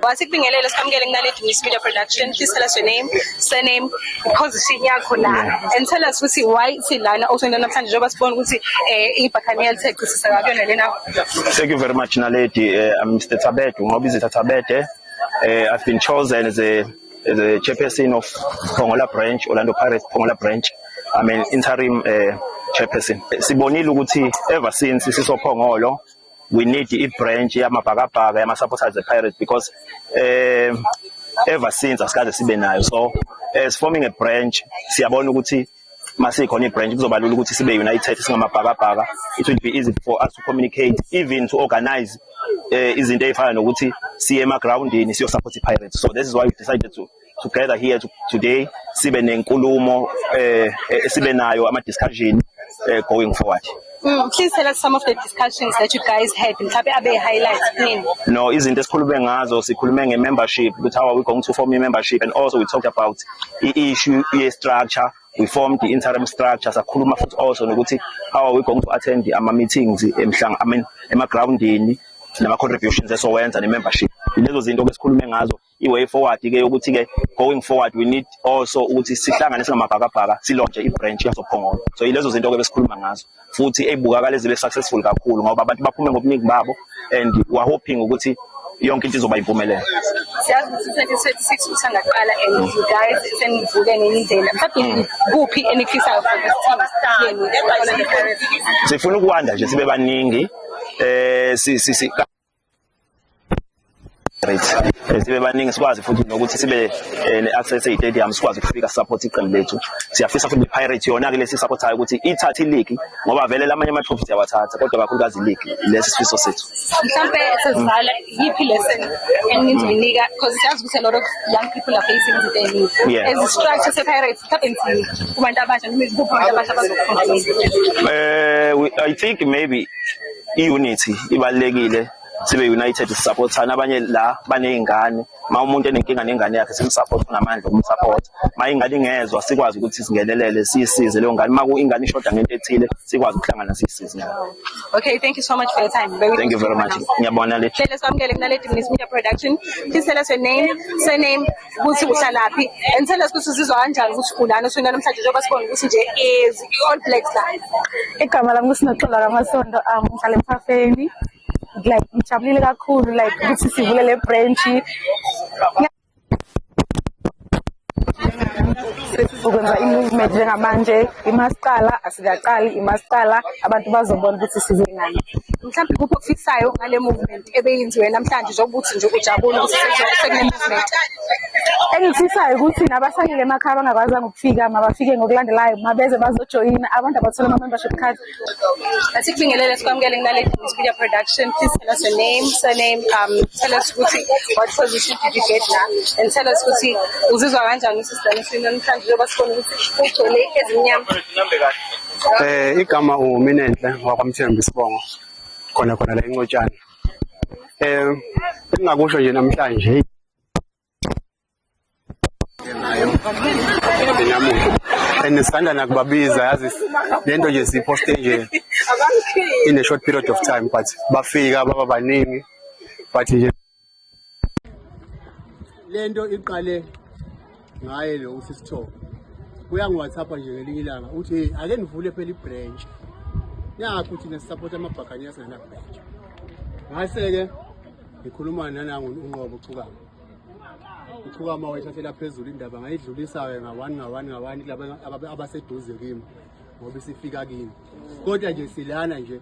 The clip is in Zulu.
Wasikubingelele sikwamukele kunaledi News Media Production. Please tell us your name, surname, position yakho la, and tell us ukuthi why silana also namhlanje njengoba sibona ukuthi iBuccaneers echithisa kakuyona lena. Thank you very much, Naledi. I'm Mr. Tabete. Ngobizitha Tabete. I've been chosen as a chairperson of Pongola branch, Orlando Pirates Pongola branch. I'm an interim chairperson. Sibonile ukuthi ever since siso Pongolo, we need a branch yamabhakabhaka yama-supporters the Pirates because ever since asikaze sibe nayo. So as forming a branch, siyabona ukuthi masikhona ibranch kuzoba lula ukuthi sibe united singamabhakabhaka. It will be easy for us to communicate, even to organize izinto ezifana nokuthi siye emagroundini siyo support iPirates. So this is why we decided to gather here today sibe nenkulumo sibe nayo ama discussion going forward. Please tell us some of the discussions that you guys had. Mhlawumbe abe highlights. No, izinto esikhulume ngazo sikhulume nge-membership, ukuthi how are we going to form a membership, and also we talked about the issue ye-structure. We formed the interim structure. Sakhuluma futhi also nokuthi how are we going to attend ama meetings emagroundini nama contributions esowenza ne-membership. Lezo zinto ke sikhulume ngazo i-way forward ke ukuthi ke going forward we need also ukuthi sihlangane singamabhakabhaka silonje i-branch yasophongolo. So ilezo zinto ke besikhuluma ngazo futhi ebukakala zibe successful kakhulu ngoba abantu baphume ngobuningi babo, and we are hoping ukuthi yonke into izoba impumelelo. Siyazi ukuthi 2026 usangaqala and you guys senivuke ngenye indlela. Mhlawumbe kuphi enifisayo for this team yenu? Sifuna ukwanda nje sibe baningi sibe baningi sikwazi futhi nokuthi sibe ne-access e-stadium sikwazi ukufika support iqembu lethu. Siyafisa futhi iPirates yona ke lesi supportayo ukuthi ithathe league ngoba vele lamanye ama-trophies yawathatha kodwa kakhulukazi league lesi sifiso sethu. Mhlawumbe sesivala yiphi lesson enizoyinika because siyazi ukuthi a lot of young people are facing izinto as a structure se-Pirates mhlawumbe kubantu abasha noma kubantu abasha abazokufunda. I think maybe i-unity ibalulekile. Sibe united supportana abanye la banezingane ma umuntu enenkinga nengane yakhe simsupport ngamandla ukumsupport ma ingane ingezwe sikwazi ukuthi singenelele sisize leyo ngane ma ku ingane ishoda ngento ethile sikwazi ukuhlangana sisize. Okay, thank you so much for your time. Thank you very much. Ngiyabona le Let's samukele kunaledi News Media Production. Please tell us your name, surname, ukuthi uhlalaphi, and tell us ukuthi uzizwa kanjani ukuthi ulana usina namhlanje njengoba sibona ukuthi nje is All Blacks la. Igama lami kuSinoxola kaMasondo, ngihlala eMfafeni. Like ngijabulile kakhulu like ukuthi sivule le branch ukwenza i-movement njengamanje imasicala asikaqali imasicala abantu bazobona ukuthi sizenani. Mhlawumbe kuphi okufisayo ngale movement ebeyenziwe namhlanje njengoba uthi nje ujabule ukuthi sekune movement. Engifisayo ukuthi nabasangile emakhaya bangakwazanga ukufika mabafike ngokulandelayo mabeze bazojoyina abantu abathola ama-membership card. Asikubingelele sikwamukele kunaledi News Media Production. Please tell us your name, surname, tell us ukuthi what position did you get now, and tell us ukuthi uzizwa kanjani usisidanisini namhlanje njengoba sibona ukuthi ugcwele ezimnyama. Igama uMinenhle wakwaMthembu Sibongo khona la eNcotshana. Engakusho nje namhlanje enesandla nakubabiza yazi lento nje siposte nje in a short period of time but bafika baba baningi but nje lento iqale ngaye lo usisithoba kuya ngiWhatsApp nje ngelinye ilanga uthi ake nivule phela ibranch yakho uthi nesisupport amaBuccaneers ngana branch ngase ke ngikhuluma nanangu uNqobo Uchukama wayithathela phezulu indaba ngayidlulisayo ngawani laba abaseduze kimi ngoba sifika kimi kodwa nje silana nje